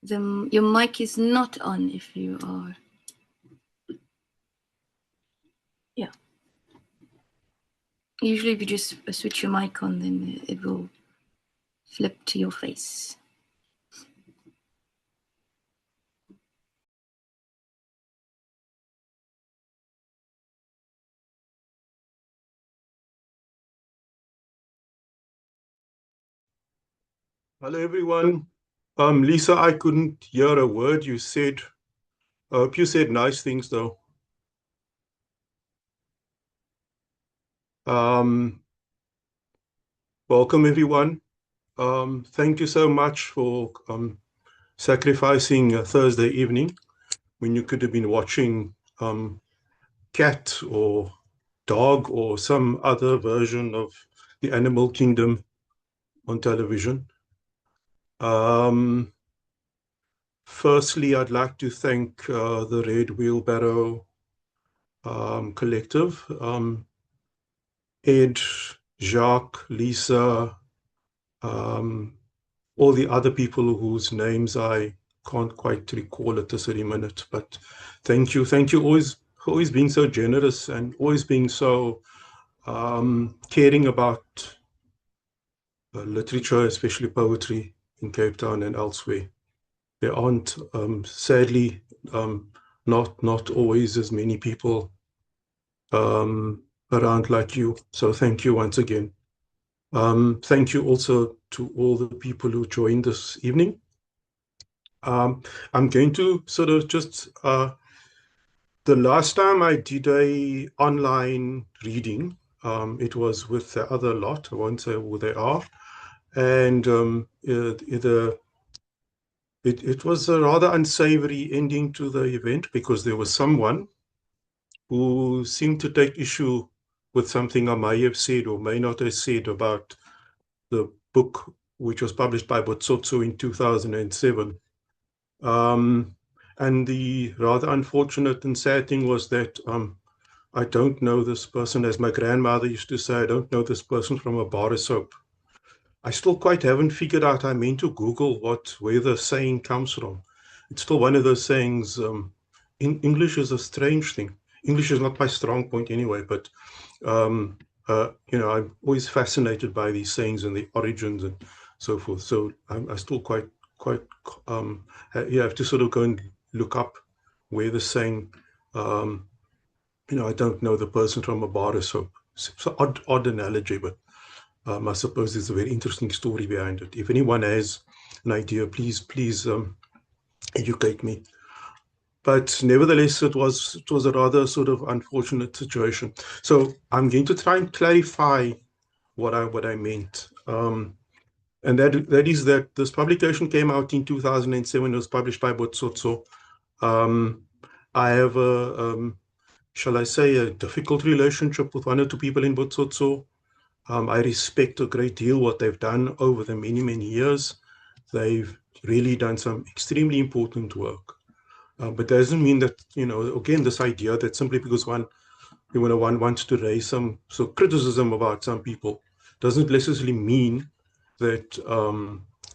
your mic is not on if you are. Yeah. Usually if you just switch your mic on, then it will flip to your face. Hello, everyone. Lisa, I couldn't hear a word you said. I hope you said nice things, though. Welcome, everyone. Thank you so much for sacrificing a Thursday evening when you could have been watching Cat or Dog or some other version of the animal kingdom on television. Firstly, I'd like to thank the Red Wheelbarrow Collective, Ed, Jacques, Lisa, all the other people whose names I can't quite recall at this very minute, but thank you. Thank you always being so generous and always being so caring about literature, especially poetry in Cape Town and elsewhere. There aren't, sadly, not always as many people around like you. So thank you once again. Thank you also to all the people who joined this evening. I'm going to sort of just, the last time I did a online reading, it was with the other lot, I won't say who they are, and it was a rather unsavory ending to the event because there was someone who seemed to take issue with something I may have said or may not have said about the book, which was published by Botsotso in 2007. And the rather unfortunate and sad thing was that I don't know this person, as my grandmother used to say, I don't know this person from a bar of soap. I still quite haven't figured out. I meant to Google where the saying comes from. It's still one of those sayings. In English is a strange thing. English is not my strong point anyway, but I'm always fascinated by these sayings and the origins and so forth. So I still quite you have to sort of go and look up where the saying, I don't know the person from a bar or soap. It's an odd analogy, but I suppose there's a very interesting story behind it. If anyone has an idea, please educate me. But nevertheless, it was a rather sort of unfortunate situation. So I'm going to try and clarify what I meant. And that is that this publication came out in 2007. It was published by Botsotso. I have shall I say, a difficult relationship with one or two people in Botsotso. I respect a great deal what they've done over the many, many years. They've really done some extremely important work. But doesn't mean that, again, this idea that simply because one wants to raise some criticism about some people doesn't necessarily mean that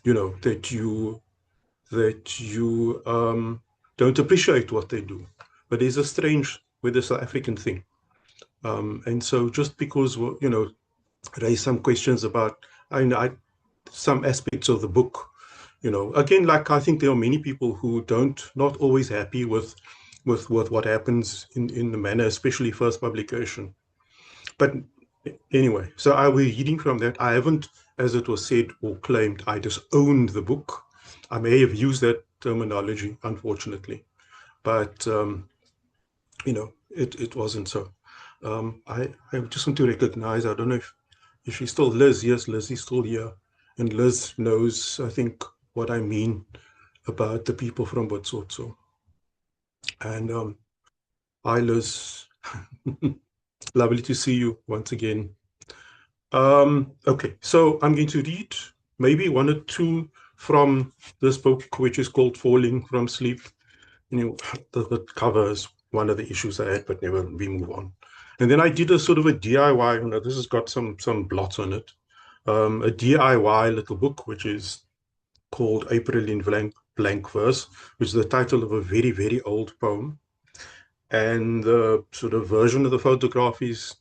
that you don't appreciate what they do. But there's a strange, with the South African thing. And so just because, raise some questions about some aspects of the book, again, like I think there are many people who not always happy with what happens in the manner, especially first publication. But anyway, so I was reading from that. I haven't, as it was said or claimed, I disowned the book. I may have used that terminology, unfortunately, but it wasn't so. I just want to recognize, I don't know if she's still Liz. Yes, Liz is still here. And Liz knows, I think, what I mean about the people from Botsotso. And hi, Liz. Lovely to see you once again. Okay, so I'm going to read maybe one or two from this book, which is called Falling from Sleep. The cover is one of the issues I had, but never, we move on. And then I did a sort of a DIY, this has got some blots on it, a DIY little book, which is called April in blank verse, which is the title of a very, very old poem. And the sort of version of the photograph is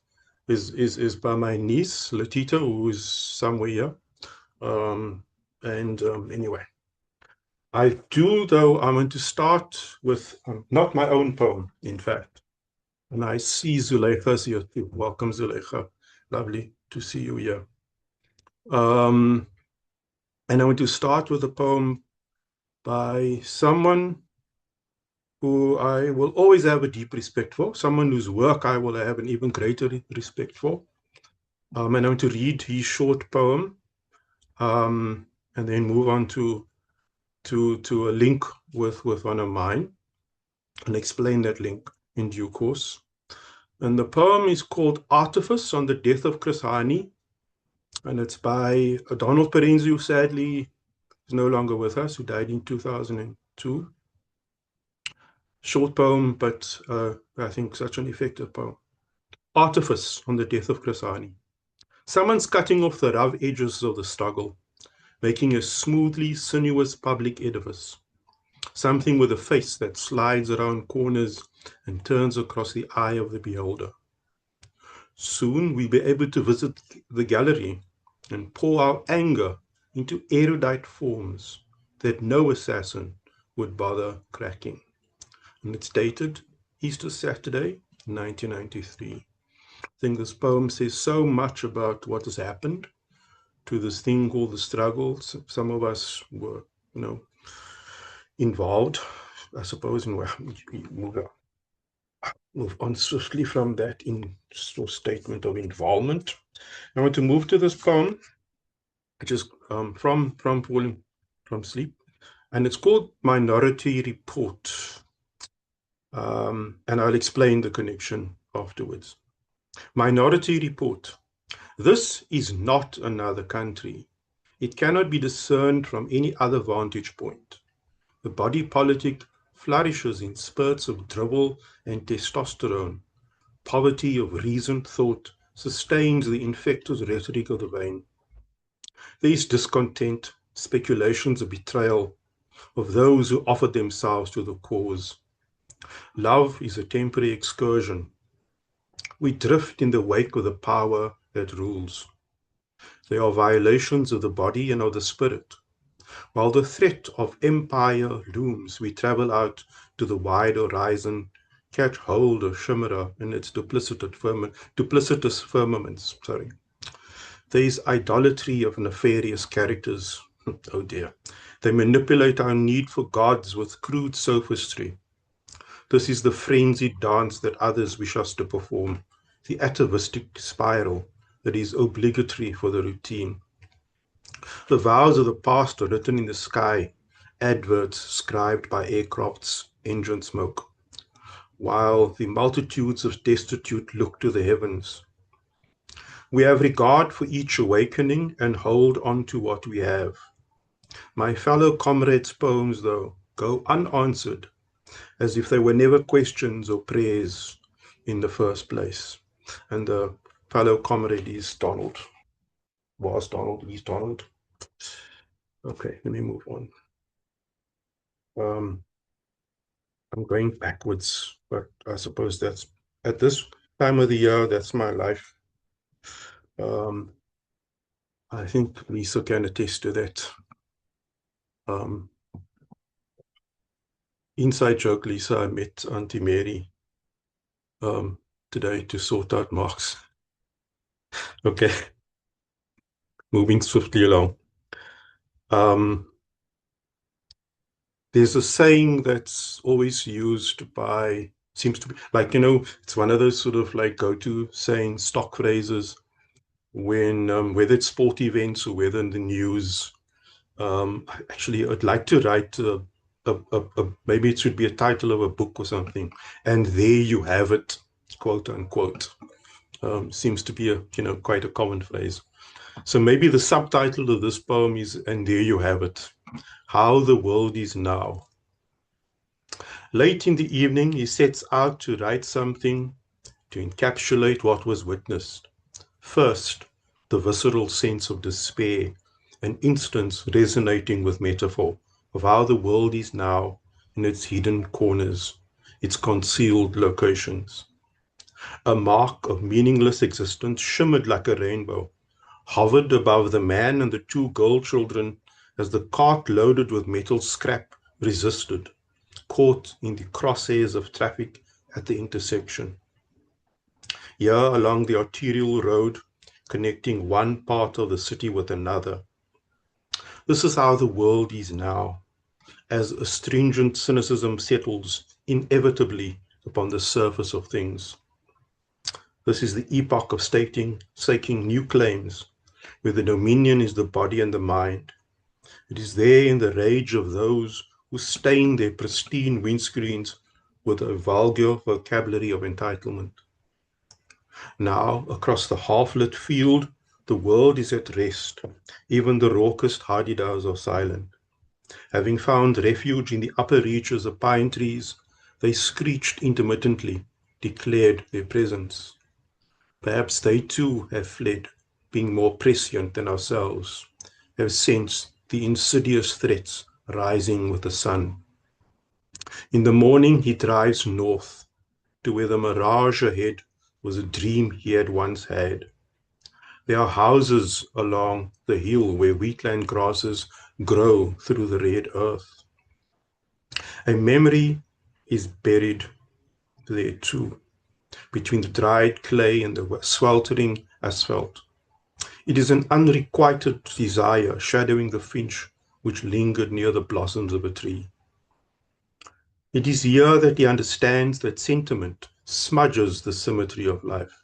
by my niece, Latita, who is somewhere here. Anyway, I want to start with not my own poem, in fact. And I see Zuleika's here too. Welcome, Zuleika. Lovely to see you here. And I want to start with a poem by someone who I will always have a deep respect for, someone whose work I will have an even greater respect for. And I'm going to read his short poem, and then move on to a link with one of mine, and explain that link in due course. And the poem is called Artifice on the Death of Chris Hani, and it's by Donald Perenzi, who sadly is no longer with us, who died in 2002. Short poem, but I think such an effective poem. Artifice on the Death of Chris Hani. Someone's cutting off the rough edges of the struggle, making a smoothly sinuous public edifice. Something with a face that slides around corners and turns across the eye of the beholder. Soon we'll be able to visit the gallery and pour our anger into erudite forms that no assassin would bother cracking. And it's dated Easter Saturday, 1993. I think this poem says so much about what has happened to this thing called the struggle. Some of us were, involved, I suppose, in move on swiftly from that statement of involvement. I want to move to this poem, which is from falling from sleep, and it's called Minority Report. And I'll explain the connection afterwards. Minority Report. This is not another country. It cannot be discerned from any other vantage point. The body politic flourishes in spurts of dribble and testosterone. Poverty of reasoned thought sustains the infectious rhetoric of the vain. There is discontent, speculations of betrayal of those who offered themselves to the cause. Love is a temporary excursion. We drift in the wake of the power that rules. There are violations of the body and of the spirit. While the threat of empire looms, we travel out to the wide horizon, catch hold of chimera in its duplicitous firmaments. There is idolatry of nefarious characters. Oh dear. They manipulate our need for gods with crude sophistry. This is the frenzied dance that others wish us to perform, the atavistic spiral that is obligatory for the routine. The vows of the past are written in the sky, adverts scribed by aircraft's engine smoke, while the multitudes of destitute look to the heavens. We have regard for each awakening and hold on to what we have. My fellow comrades' poems, though, go unanswered, as if they were never questions or prayers in the first place. And the fellow comrade is Donald. Was Donald, is Donald. Okay, let me move on. I'm going backwards, but I suppose that's, at this time of the year, that's my life. I think Lisa can attest to that. Inside joke, Lisa, I met Auntie Mary today to sort out Mark's. Okay, moving swiftly along. There's a saying that's always used by, seems to be like, it's one of those sort of like go-to saying stock phrases when, whether it's sport events or whether in the news. Actually, I'd like to write maybe it should be a title of a book or something. And there you have it, quote unquote. Seems to be a, quite a common phrase. So maybe the subtitle of this poem is, and there you have it, how the world is now. Late in the evening, he sets out to write something to encapsulate what was witnessed. First, the visceral sense of despair, an instance resonating with metaphor, of how the world is now in its hidden corners, its concealed locations. A mark of meaningless existence shimmered like a rainbow, hovered above the man and the two girl children as the cart loaded with metal scrap resisted, caught in the crosshairs of traffic at the intersection. Here along the arterial road, connecting one part of the city with another. This is how the world is now, as astringent cynicism settles inevitably upon the surface of things. This is the epoch of staking new claims, where the dominion is the body and the mind. It is there in the rage of those who stain their pristine windscreens with a vulgar vocabulary of entitlement. Now, across the half-lit field, the world is at rest. Even the raucous hardy-dows are silent. Having found refuge in the upper reaches of pine trees, they screeched intermittently, declared their presence. Perhaps they too have fled, being more prescient than ourselves, have sensed the insidious threats rising with the sun. In the morning he drives north, to where the mirage ahead was a dream he had once had. There are houses along the hill where wheatland grasses grow through the red earth. A memory is buried there too, between the dried clay and the sweltering asphalt. It is an unrequited desire shadowing the finch which lingered near the blossoms of a tree. It is here that he understands that sentiment smudges the symmetry of life,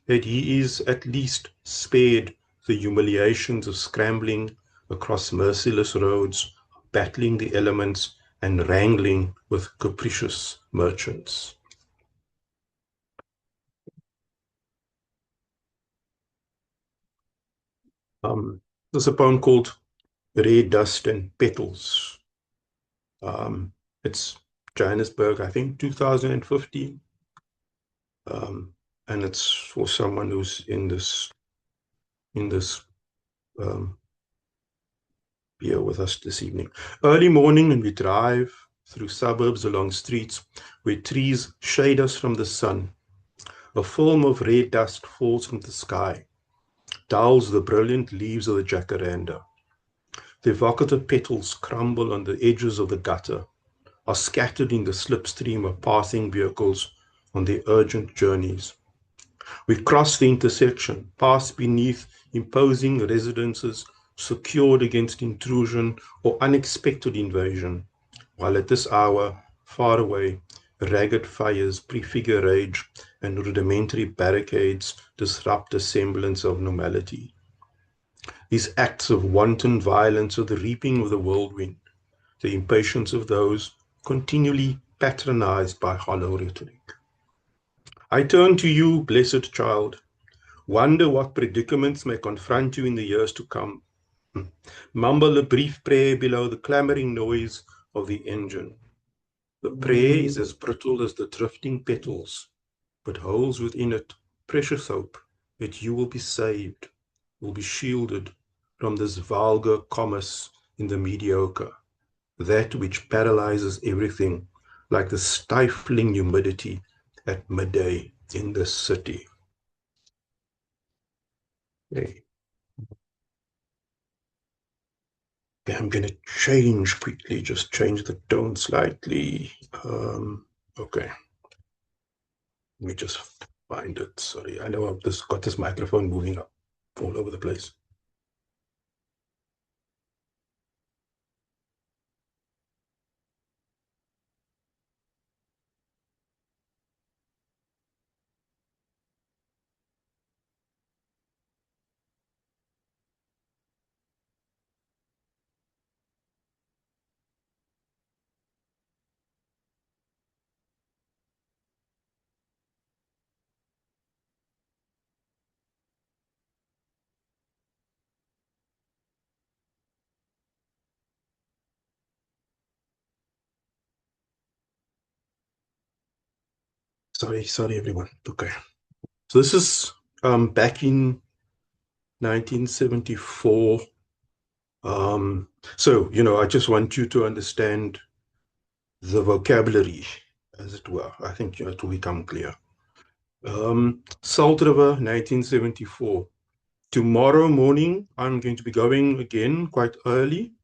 that he is at least spared the humiliations of scrambling across merciless roads, battling the elements, and wrangling with capricious merchants. There's a poem called Red Dust and Petals. It's Johannesburg, I think, 2015. And it's for someone who's in this here with us this evening. Early morning, and we drive through suburbs along streets where trees shade us from the sun. A film of red dust falls from the sky, dulls the brilliant leaves of the jacaranda. The evocative petals crumble on the edges of the gutter, are scattered in the slipstream of passing vehicles on their urgent journeys. We cross the intersection, pass beneath imposing residences secured against intrusion or unexpected invasion, while at this hour, far away, ragged fires prefigure rage and rudimentary barricades disrupt a semblance of normality. These acts of wanton violence are the reaping of the whirlwind, the impatience of those continually patronized by hollow rhetoric. I turn to you, blessed child. Wonder what predicaments may confront you in the years to come. Mumble a brief prayer below the clamoring noise of the engine. The prayer is as brittle as the drifting petals, but holds within it precious hope that you will be saved, will be shielded from this vulgar commerce in the mediocre, that which paralyzes everything, like the stifling humidity at midday in the city. Okay. I'm going to change quickly, just change the tone slightly. Okay. Let me just find it. Sorry, I know I've just got this microphone moving up all over the place. Sorry, everyone. Okay. So this is back in 1974. So, I just want you to understand the vocabulary, as it were. I think it will become clear. Salt River, 1974. Tomorrow morning, I'm going to be going again quite early.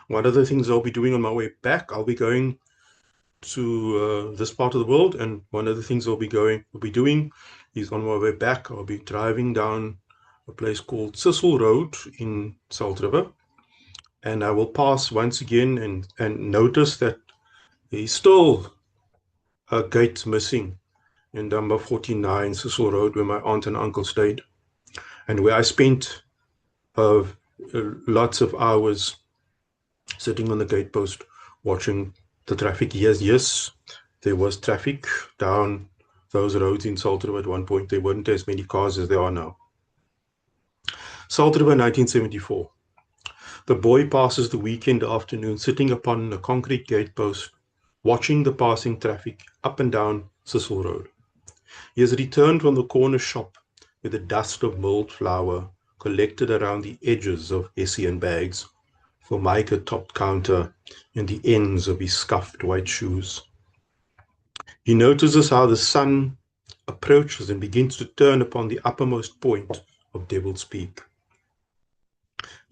One of the things I'll be doing on my way back, I'll be going to this part of the world, and one of the things we'll be doing is on my way back, I'll be driving down a place called Sissel Road in Salt River, and I will pass once again and notice that there's still a gate missing in number 49 Sissel Road, where my aunt and uncle stayed, and where I spent lots of hours sitting on the gatepost watching the traffic. Yes, there was traffic down those roads in Salt River at one point. There weren't as many cars as there are now. Salt River, 1974. The boy passes the weekend afternoon sitting upon a concrete gatepost, watching the passing traffic up and down Sissel Road. He has returned from the corner shop with the dust of mulled flour collected around the edges of Hessian bags, formica-topped counter, and the ends of his scuffed white shoes. He notices how the sun approaches and begins to turn upon the uppermost point of Devil's Peak.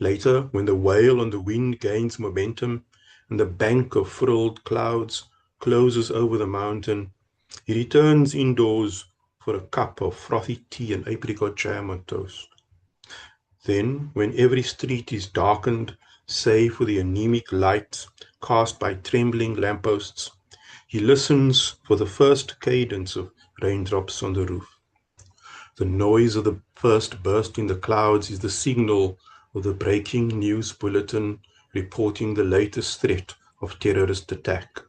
Later, when the wail on the wind gains momentum and the bank of frilled clouds closes over the mountain, he returns indoors for a cup of frothy tea and apricot jam on toast. Then, when every street is darkened, save for the anemic light cast by trembling lampposts, he listens for the first cadence of raindrops on the roof. The noise of the first burst in the clouds is the signal of the breaking news bulletin reporting the latest threat of terrorist attack.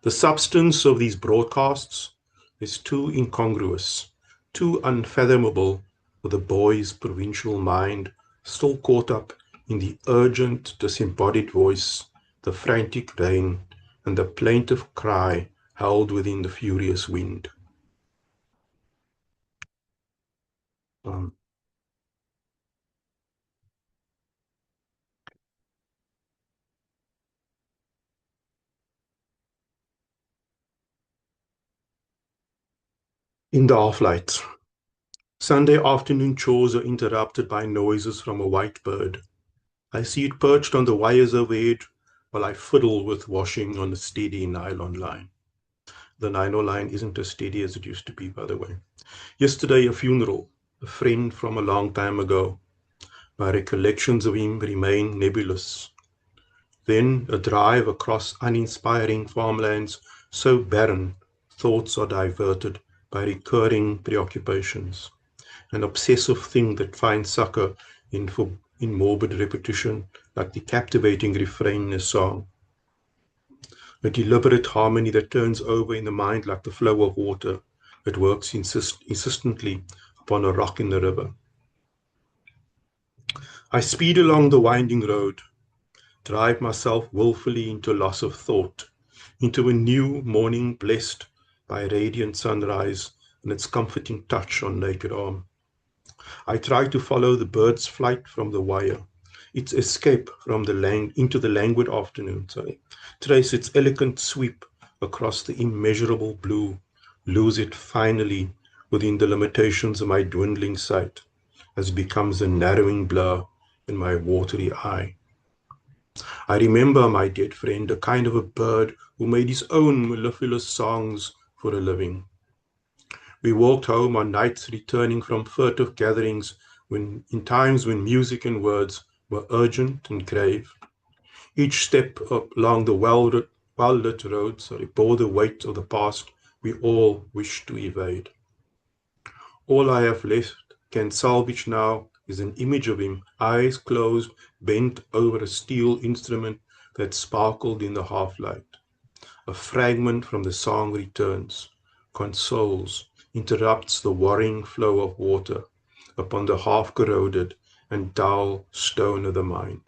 The substance of these broadcasts is too incongruous, too unfathomable for the boy's provincial mind, still caught up in the urgent, disembodied voice, the frantic rain, and the plaintive cry held within the furious wind. In the half-light, Sunday afternoon chores are interrupted by noises from a white bird. I see it perched on the wires overhead while I fiddle with washing on a steady nylon line. The nylon line isn't as steady as it used to be, by the way. Yesterday, a funeral, a friend from a long time ago. My recollections of him remain nebulous. Then a drive across uninspiring farmlands so barren, thoughts are diverted by recurring preoccupations. An obsessive thing that finds succor in morbid repetition, like the captivating refrain in a song. A deliberate harmony that turns over in the mind like the flow of water that works insistently upon a rock in the river. I speed along the winding road, drive myself willfully into loss of thought, into a new morning blessed by radiant sunrise and its comforting touch on naked arm. I try to follow the bird's flight from the wire, its escape from into the languid afternoon, trace its elegant sweep across the immeasurable blue, lose it finally within the limitations of my dwindling sight, as it becomes a narrowing blur in my watery eye. I remember my dead friend, a kind of a bird who made his own mellifluous songs for a living. We walked home on nights returning from furtive gatherings in times when music and words were urgent and grave. Each step along the well-lit road bore the weight of the past we all wished to evade. All I have left can salvage now is an image of him, eyes closed, bent over a steel instrument that sparkled in the half-light. A fragment from the song returns, consoles, interrupts the warring flow of water upon the half-corroded and dull stone of the mind.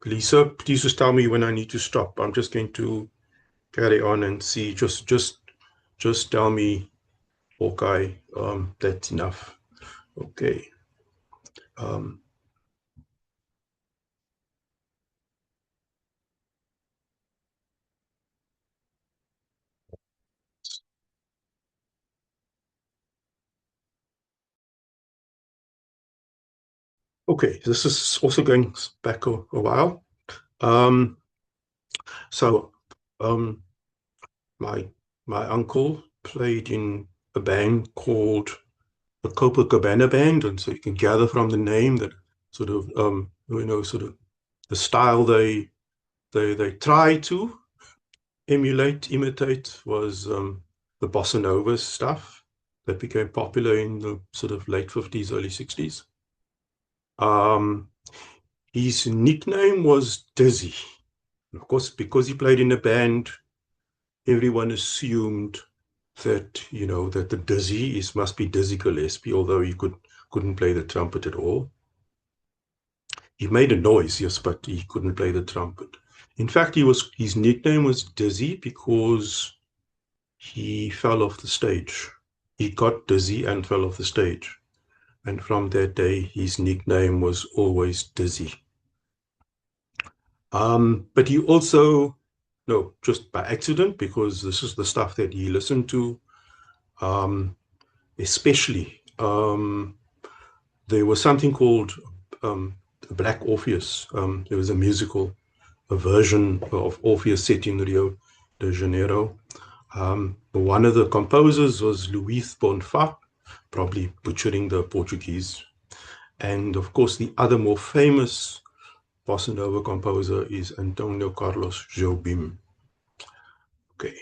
Lisa, please just tell me when I need to stop. I'm just going to carry on and see. Just tell me, okay, that's enough. Okay. Okay, this is also going back a while. So my uncle played in a band called the Copacabana Band, and so you can gather from the name that sort of sort of the style they try to imitate was the bossa nova stuff that became popular in the sort of late 50s, early 60s. His nickname was Dizzy. Of course, because he played in a band, everyone assumed that, that the Dizzy must be Dizzy Gillespie, although he couldn't play the trumpet at all. He made a noise, yes, but he couldn't play the trumpet. In fact, his nickname was Dizzy because he fell off the stage. He got dizzy and fell off the stage. And from that day, his nickname was always Dizzy. But he also, no, just by accident, because this is the stuff that he listened to, especially, there was something called Black Orpheus. There was a version of Orpheus set in Rio de Janeiro. One of the composers was Luis Bonfá, probably butchering the Portuguese. And of course, the other more famous bossa nova composer is Antonio Carlos Jobim. Okay.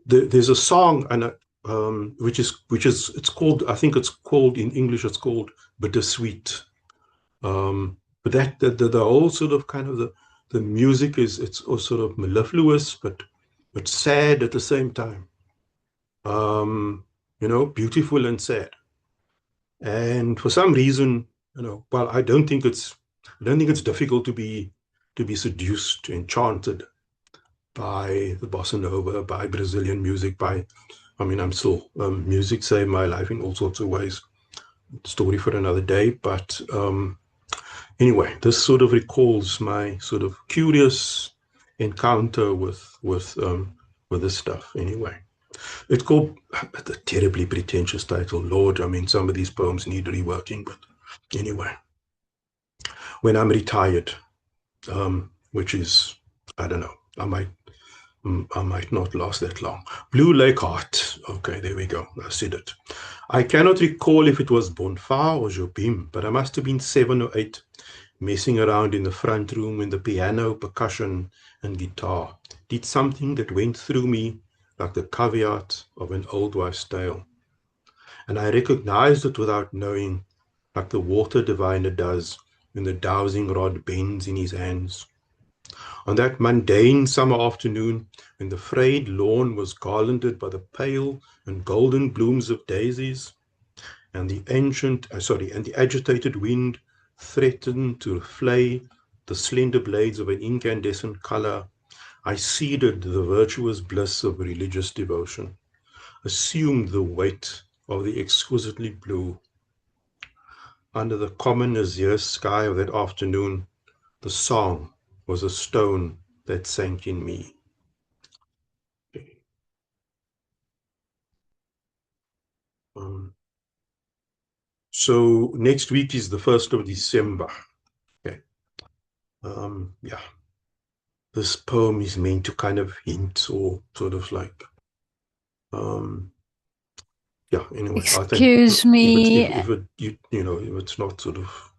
There's a song, and it's called, I think it's called in English, it's called Bittersweet. But the whole sort of kind of the music it's sort of mellifluous, but sad at the same time. Beautiful and sad. And for some reason, well, I don't think it's difficult to be seduced, enchanted by the bossa nova, by Brazilian music, I'm still music saved my life in all sorts of ways. Story for another day, but anyway, this sort of recalls my sort of curious encounter with this stuff. Anyway, it's called a terribly pretentious title. Lord, some of these poems need reworking, but anyway, when I'm retired, which is, I don't know, I might not last that long. Blue Lake Heart. Okay, there we go. I said it. I cannot recall if it was Bonfá or Jobim, but I must have been 7 or 8, messing around in the front room when the piano, percussion, and guitar did something that went through me like the caveat of an old wife's tale. And I recognized it without knowing, like the water diviner does when the dowsing rod bends in his hands. On that mundane summer afternoon, when the frayed lawn was garlanded by the pale and golden blooms of daisies, and the agitated wind threatened to flay the slender blades of an incandescent color, I ceded the virtuous bliss of religious devotion, assumed the weight of the exquisitely blue. Under the common azure sky of that afternoon, the song was a stone that sank in me. So next week is the 1st of December. Okay. Yeah. This poem is meant to kind of hint or sort of like, yeah, anyway. Excuse me. If it's not sort of,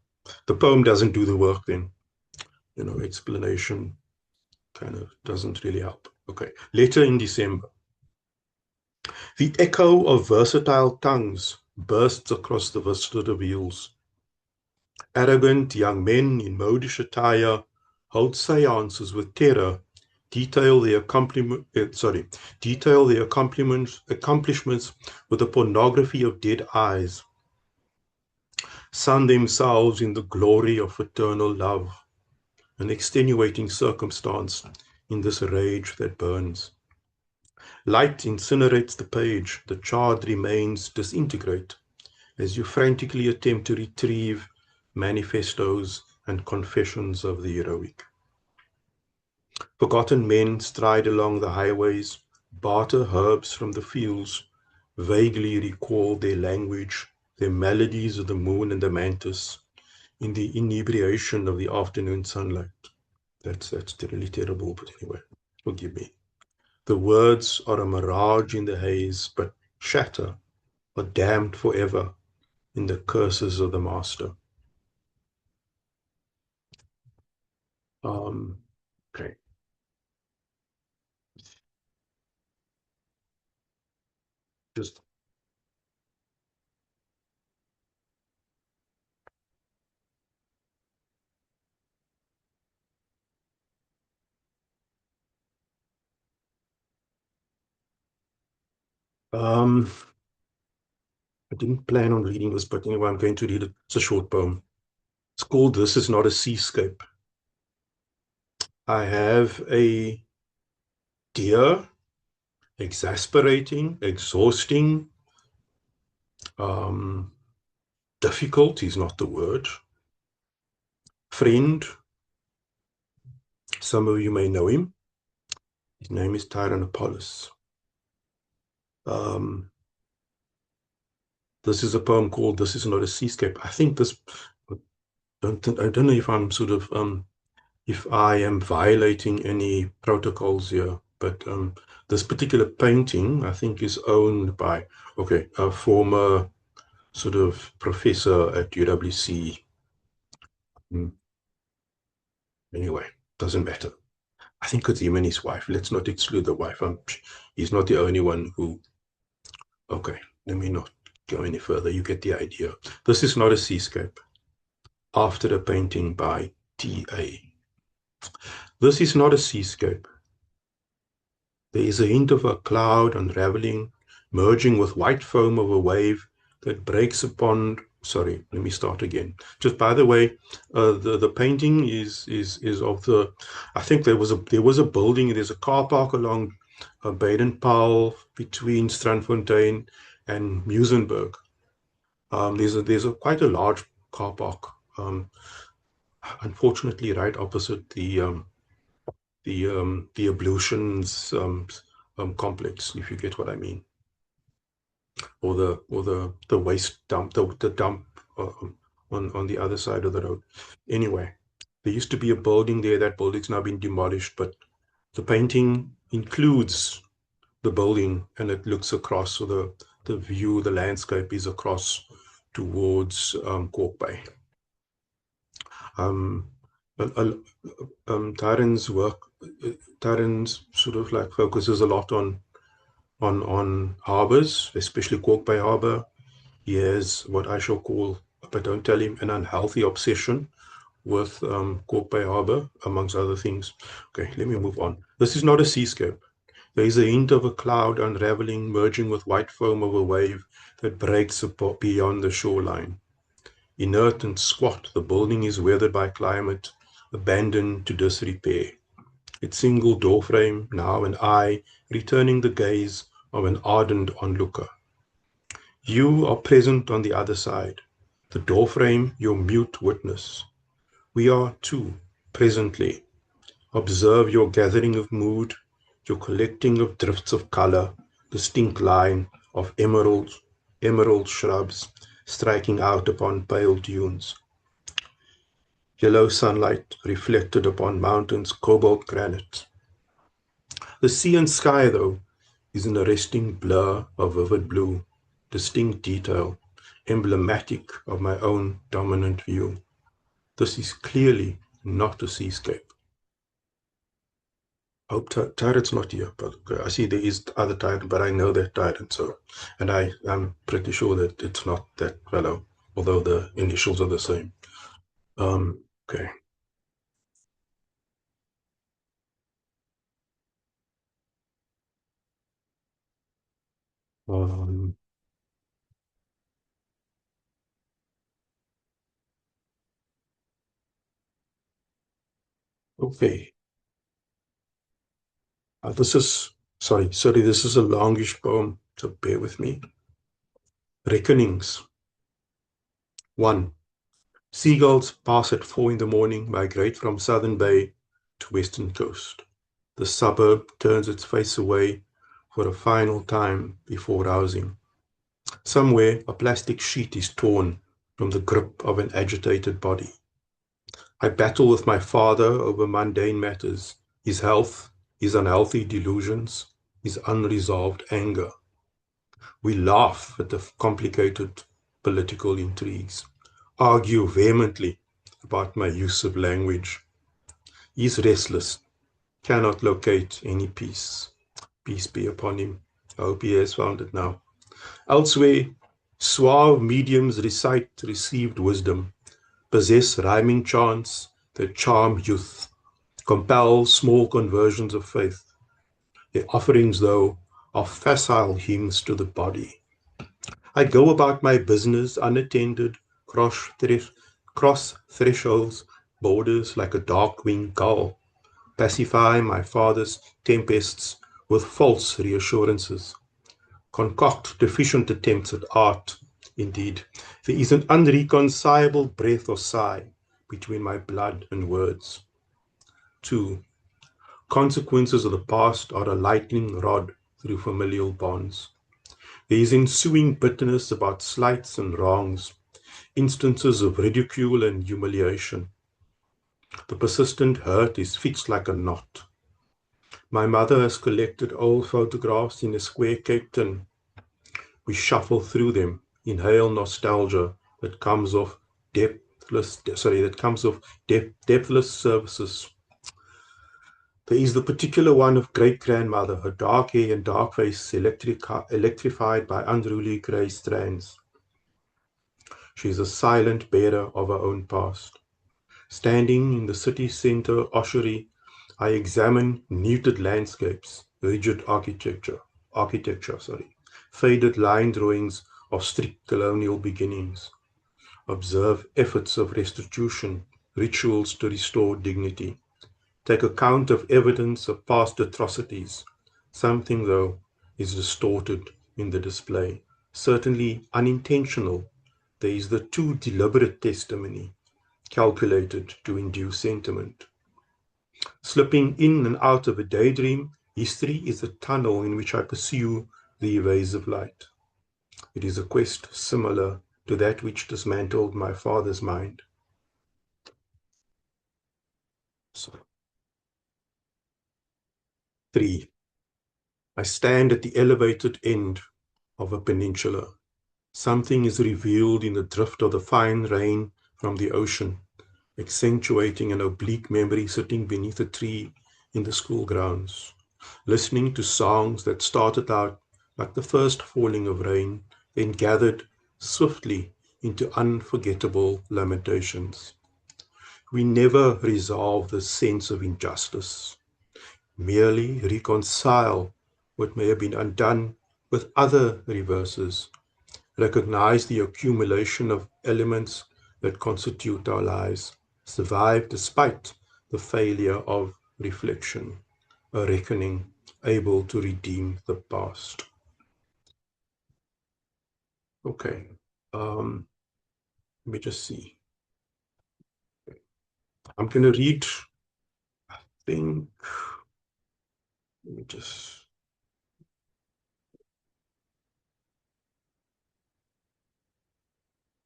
the poem doesn't do the work, then, explanation kind of doesn't really help. Okay. Letter in December. The echo of versatile tongues bursts across the vista of wheels. Arrogant young men in modish attire hold seances with terror, detail their accomplishments with the pornography of dead eyes, sun themselves in the glory of fraternal love, an extenuating circumstance in this rage that burns. Light incinerates the page, the charred remains disintegrate, as you frantically attempt to retrieve manifestos and confessions of the heroic. Forgotten men stride along the highways, barter herbs from the fields, vaguely recall their language, their melodies of the moon and the mantis, in the inebriation of the afternoon sunlight. That's really terrible, but anyway, forgive me. The words are a mirage in the haze, but shatter, are damned forever in the curses of the master. Okay. Just I didn't plan on reading this, but anyway, I'm going to read it. It's a short poem. It's called This Is Not a Seascape. I have a dear, exasperating, exhausting, difficult is not the word, friend. Some of you may know him. His name is Tyrannopolis. This is a poem called This Is Not a Seascape. I think this, I don't know if I'm sort of, if I am violating any protocols here, but this particular painting, I think, is owned by, a former sort of professor at UWC. Anyway, doesn't matter. I think it's him and his wife. Let's not exclude the wife. He's not the only one who, okay, let me not go any further. You get the idea. This is not a seascape. After a painting by T.A. This is not a seascape. There is a hint of a cloud unraveling, merging with white foam of a wave that breaks upon. Sorry, let me start again. Just by the way, the painting is of the. I think there was a building. There's a car park along Baden-Powell between Strandfontein and Muizenberg. There's a quite a large car park. Unfortunately, right opposite the ablutions complex, if you get what I mean, or the waste dump, the dump on the other side of the road. Anyway, there used to be a building there. That building's now been demolished, but the painting includes the building, and it looks across. So the view, the landscape is across towards Cork Bay. Tyron's work, Tyron's sort of like focuses a lot on harbors, especially Cork Bay Harbor. He has what I shall call, but don't tell him, an unhealthy obsession with Cork Bay Harbor, amongst other things. Okay, let me move on. This is not a seascape. There is a hint of a cloud unraveling, merging with white foam of a wave that breaks beyond the shoreline. Inert and squat, the building is weathered by climate, abandoned to disrepair. Its single doorframe, now an eye, returning the gaze of an ardent onlooker. You are present on the other side, the doorframe your mute witness. We are too, presently. Observe your gathering of mood, your collecting of drifts of color, distinct line of emerald shrubs striking out upon pale dunes. Yellow sunlight reflected upon mountains, cobalt granite. The sea and sky, though, is an arresting blur of vivid blue, distinct detail, emblematic of my own dominant view. This is clearly not a seascape. I hope Tyrant's not here, but I see there is other Tyrant, but I know that Tyrant, so, and I'm pretty sure that it's not that fellow, although the initials are the same. Okay. Okay. This is, sorry, this is a longish poem, so bear with me. Reckonings. 1. Seagulls pass at 4 in the morning, migrate from southern bay to western coast. The suburb turns its face away for a final time before rousing. Somewhere, a plastic sheet is torn from the grip of an agitated body. I battle with my father over mundane matters, his health, his unhealthy delusions, his unresolved anger. We laugh at the complicated political intrigues, argue vehemently about my use of language. He's restless, cannot locate any peace. Peace be upon him. I hope he has found it now. Elsewhere, suave mediums recite received wisdom, possess rhyming chants that charm youth, compel small conversions of faith. Their offerings, though, are facile hymns to the body. I go about my business unattended, cross thresholds, borders like a dark-winged gull, pacify my father's tempests with false reassurances, concoct deficient attempts at art. Indeed, there is an unreconcilable breath or sigh between my blood and words. 2. Consequences of the past are a lightning rod through familial bonds. There is ensuing bitterness about slights and wrongs, instances of ridicule and humiliation. The persistent hurt is fixed like a knot. My mother has collected old photographs in a square Cape tin. We shuffle through them, inhale nostalgia that comes of depthless services. There is the particular one of great-grandmother, her dark hair and dark face electrified by unruly grey strands. She is a silent bearer of her own past. Standing in the city centre ossuary, I examine neutered landscapes, rigid architecture, faded line drawings of strict colonial beginnings. Observe efforts of restitution, rituals to restore dignity. Take account of evidence of past atrocities. Something, though, is distorted in the display, certainly unintentional. There is the too deliberate testimony, calculated to induce sentiment. Slipping in and out of a daydream, history is a tunnel in which I pursue the evasive light. It is a quest similar to that which dismantled my father's mind. So, 3. I stand at the elevated end of a peninsula. Something is revealed in the drift of the fine rain from the ocean, accentuating an oblique memory sitting beneath a tree in the school grounds, listening to songs that started out like the first falling of rain, then gathered swiftly into unforgettable lamentations. We never resolve the sense of injustice, merely reconcile what may have been undone with other reverses, recognize the accumulation of elements that constitute our lives, survive despite the failure of reflection, a reckoning able to redeem the past. Okay, let me just see. I'm going to read, I think, let me just,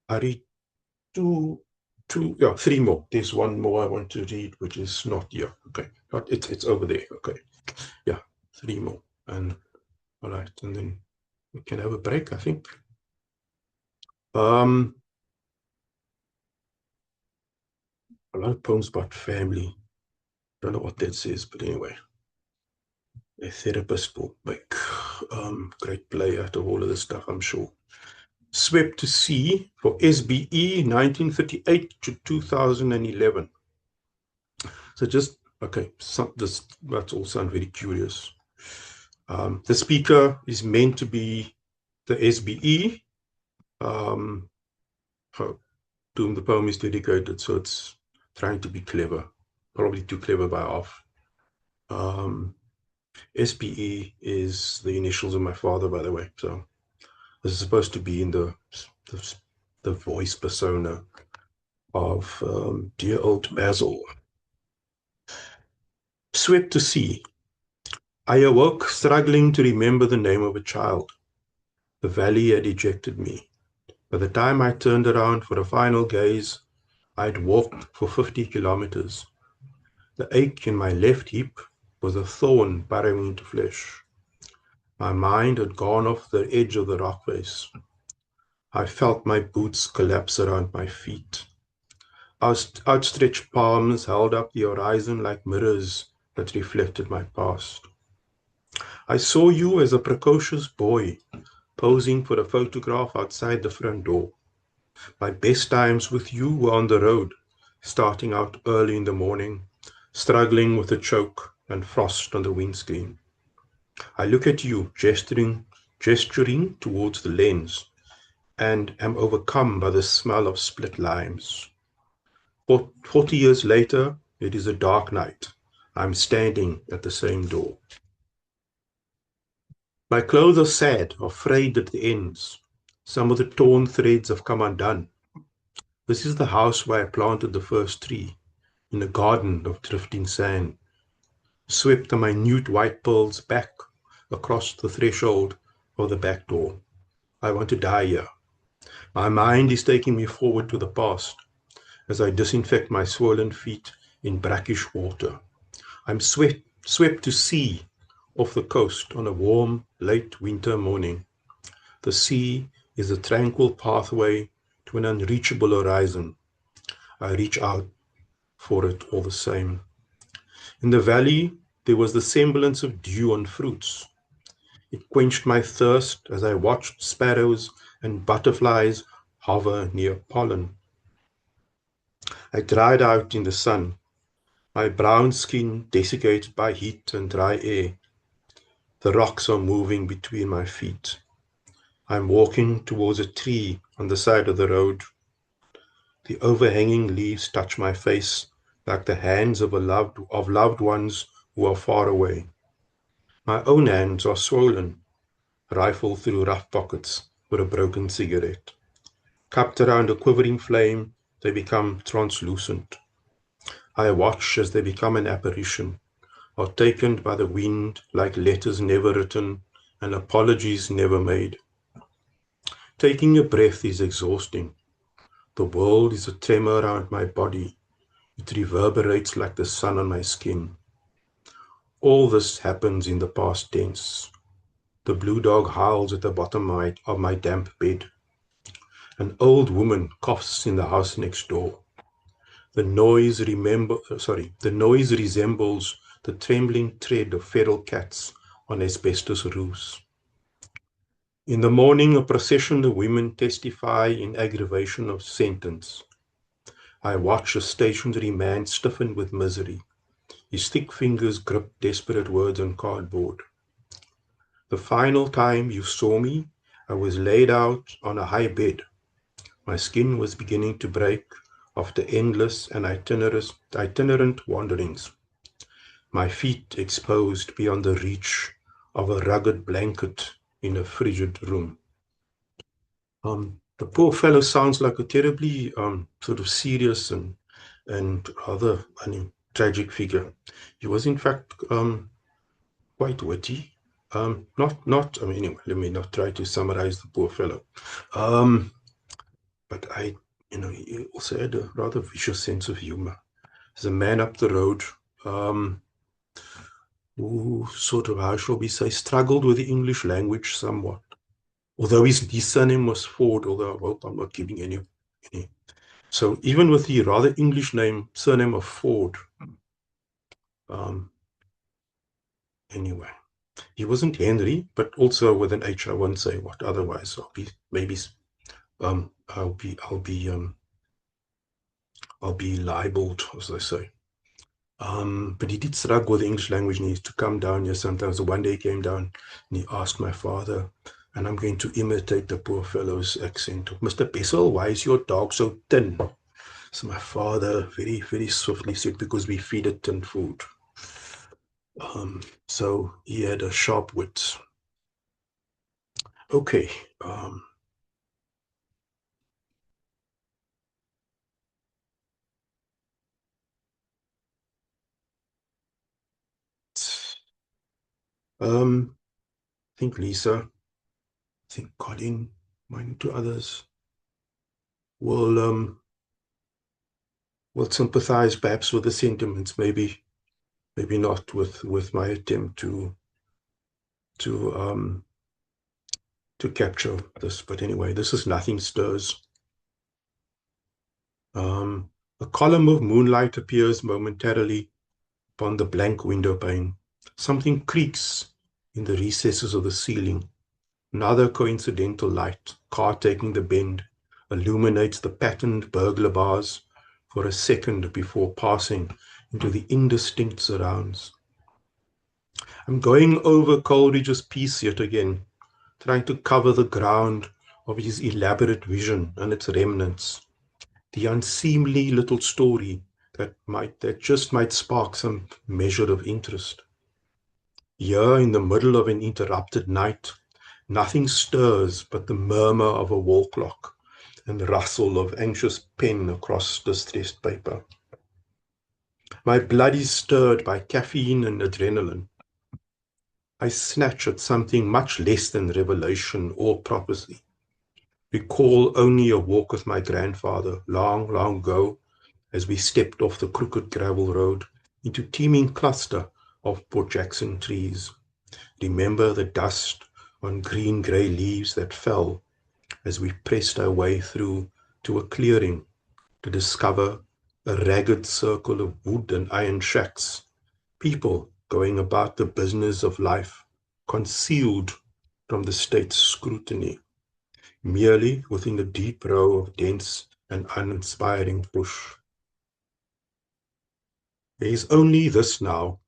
I read three more. There's one more I want to read, which is not here. Okay, it's over there. Okay, yeah, 3 more. And all right, and then we can have a break, I think. A lot of poems about family. Don't know what that says, but anyway. A therapist will make great play out of all of this stuff, I'm sure. Swept to Sea for SBE 1938 to 2011. So just, okay, that all sounds very curious. The speaker is meant to be the SBE, to whom the poem is dedicated, so it's trying to be clever, probably too clever by half. SBE is the initials of my father, by the way, so this is supposed to be in the the voice persona of dear old Basil. Swept to sea. I awoke struggling to remember the name of a child. The valley had ejected me. By the time I turned around for a final gaze, I had walked for 50 kilometers. The ache in my left hip was a thorn burrowing into flesh. My mind had gone off the edge of the rock face. I felt my boots collapse around my feet. Outstretched palms held up the horizon like mirrors that reflected my past. I saw you as a precocious boy, posing for a photograph outside the front door. My best times with you were on the road, starting out early in the morning, struggling with a choke and frost on the windscreen. I look at you, gesturing towards the lens, and am overcome by the smell of split limes. 40 years later, it is a dark night. I'm standing at the same door. My clothes are sad, or frayed at the ends. Some of the torn threads have come undone. This is the house where I planted the first tree, in a garden of drifting sand. Swept the minute white pearls back across the threshold of the back door. I want to die here. My mind is taking me forward to the past as I disinfect my swollen feet in brackish water. I'm swept to sea off the coast on a warm, late winter morning. The sea is a tranquil pathway to an unreachable horizon. I reach out for it all the same. In the valley, there was the semblance of dew on fruits. It quenched my thirst as I watched sparrows and butterflies hover near pollen. I dried out in the sun, my brown skin desiccated by heat and dry air. The rocks are moving between my feet. I'm walking towards a tree on the side of the road. The overhanging leaves touch my face like the hands of loved ones who are far away. My own hands are swollen, rifled through rough pockets for a broken cigarette. Cupped around a quivering flame, they become translucent. I watch as they become an apparition, are taken by the wind like letters never written and apologies never made. Taking a breath is exhausting. The world is a tremor around my body. It reverberates like the sun on my skin. All this happens in the past tense. The blue dog howls at the bottom of my damp bed. An old woman coughs in the house next door. The noise resembles the trembling tread of feral cats on asbestos roofs. In the morning, a procession of women testify in aggravation of sentence. I watch a stationary man stiffen with misery. His thick fingers grip desperate words on cardboard. The final time you saw me, I was laid out on a high bed. My skin was beginning to break after endless and itinerant wanderings. My feet exposed beyond the reach of a rugged blanket in a frigid room. The poor fellow sounds like a terribly sort of serious and rather tragic figure. He was in fact quite witty. Anyway, let me not try to summarize the poor fellow. But he also had a rather vicious sense of humor. There's a man up the road who sort of, how shall we say, struggled with the English language somewhat. Although his surname was Ford, although I hope I'm not giving any. So even with the rather English surname of Ford, anyway, he wasn't Henry, but also with an H. I won't say what. Otherwise, I'll be libeled, as they say. But he did struggle with the English language, and he used to come down here sometimes. One day he came down and he asked my father, and I'm going to imitate the poor fellow's accent, "Mr. Bessel, why is your dog so thin?" So my father very, very swiftly said, "Because we feed it tin food." So he had a sharp wit. Okay. I think Lisa, I think Colin, one to others will sympathize perhaps with the sentiments, maybe not with my attempt to capture this. But anyway, this is Nothing Stirs. A column of moonlight appears momentarily upon the blank window pane. Something creaks in the recesses of the ceiling. Another coincidental light, car taking the bend, illuminates the patterned burglar bars for a second before passing into the indistinct surrounds. I'm going over Coleridge's piece yet again, trying to cover the ground of his elaborate vision and its remnants. The unseemly little story that just might spark some measure of interest. Here, in the middle of an interrupted night, nothing stirs but the murmur of a wall clock and the rustle of anxious pen across distressed paper. My blood is stirred by caffeine and adrenaline. I snatch at something much less than revelation or prophecy. Recall only a walk with my grandfather long, long ago, as we stepped off the crooked gravel road into teeming cluster of Port Jackson trees. Remember the dust on green-grey leaves that fell as we pressed our way through to a clearing to discover a ragged circle of wood and iron shacks, people going about the business of life, concealed from the state's scrutiny, merely within a deep row of dense and uninspiring bush. There is only this now,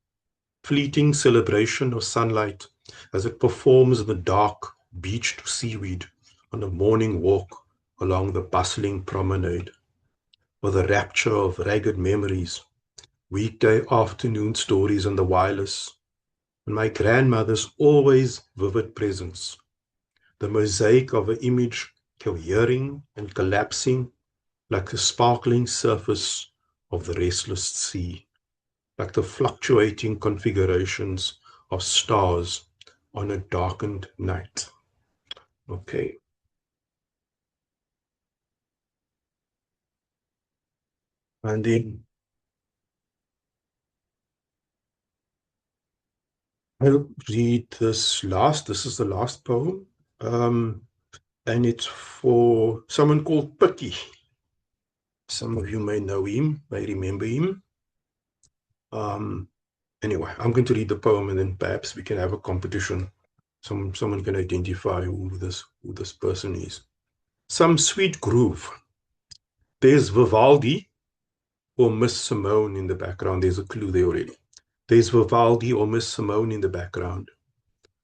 fleeting celebration of sunlight as it performs in the dark beached seaweed on a morning walk along the bustling promenade, or the rapture of ragged memories, weekday afternoon stories on the wireless, and my grandmother's always vivid presence, the mosaic of an image cohering and collapsing like the sparkling surface of the restless sea, like the fluctuating configurations of stars on a darkened night. Okay. And then I'll read this last. This is the last poem. And it's for someone called Picky. Some of you may know him, may remember him. Anyway, I'm going to read the poem and then perhaps we can have a competition. Someone can identify who this person is. Some sweet groove. There's Vivaldi or Miss Simone in the background. There's a clue there already. There's Vivaldi or Miss Simone in the background.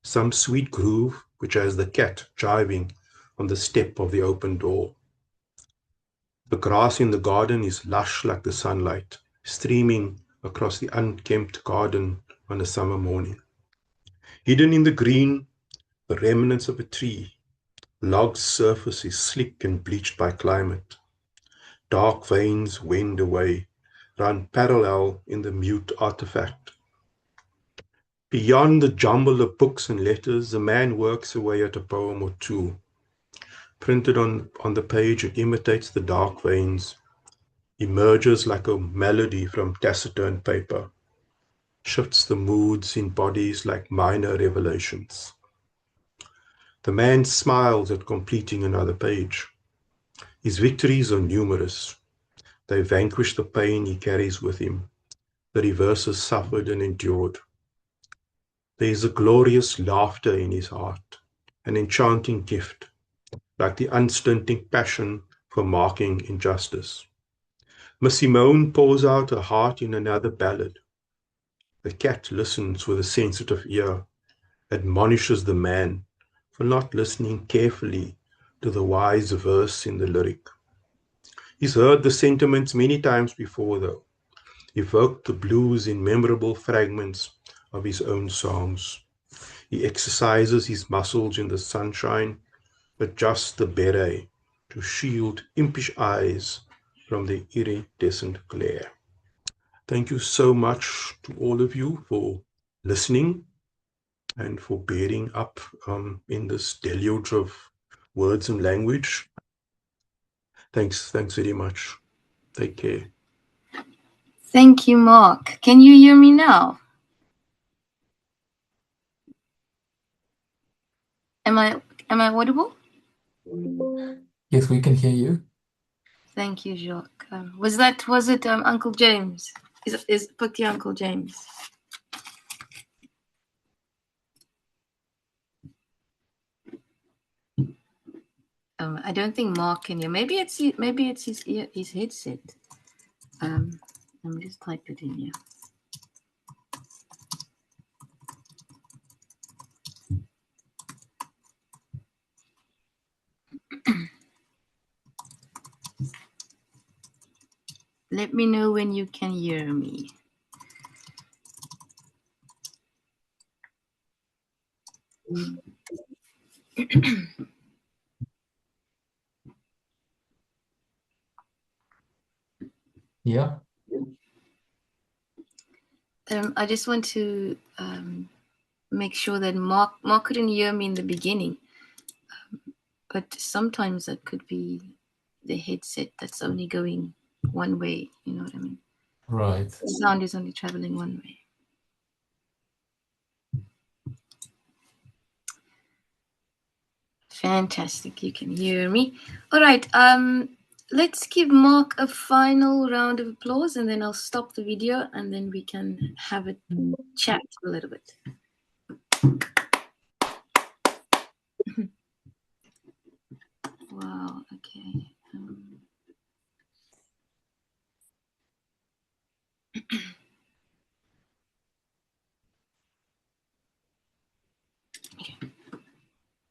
Some sweet groove which has the cat jiving on the step of the open door. The grass in the garden is lush like the sunlight, streaming across the unkempt garden on a summer morning. Hidden in the green, the remnants of a tree. Log's surface is slick and bleached by climate. Dark veins wend away, run parallel in the mute artifact. Beyond the jumble of books and letters, a man works away at a poem or two. Printed on the page, it imitates the dark veins, emerges like a melody from taciturn paper, shifts the moods in bodies like minor revelations. The man smiles at completing another page. His victories are numerous. They vanquish the pain he carries with him, the reverses suffered and endured. There is a glorious laughter in his heart, an enchanting gift, like the unstinting passion for marking injustice. Miss Simone pours out her heart in another ballad. The cat listens with a sensitive ear, admonishes the man for not listening carefully to the wise verse in the lyric. He's heard the sentiments many times before, though, evoked the blues in memorable fragments of his own songs. He exercises his muscles in the sunshine, adjusts the beret to shield impish eyes from the iridescent glare. Thank you so much to all of you for listening. and for bearing up in this deluge of words and language. Thanks very much. Take care. Thank you, Mark. Can you hear me now? Am I audible? Yes, we can hear you. Thank you, Jacques. Was it Uncle James? Is Putti Uncle James? I don't think Mark can hear. Maybe it's his headset. Let me just type it in here. Let me know when you can hear me. Yeah. I just want to make sure that Mark couldn't hear me in the beginning, but sometimes that could be the headset that's only going one way. You know what I mean? Right. The sound is only traveling one way. Fantastic, you can hear me. All right, let's give Mark a final round of applause, and then I'll stop the video, and then we can have a chat a little bit. Wow, okay.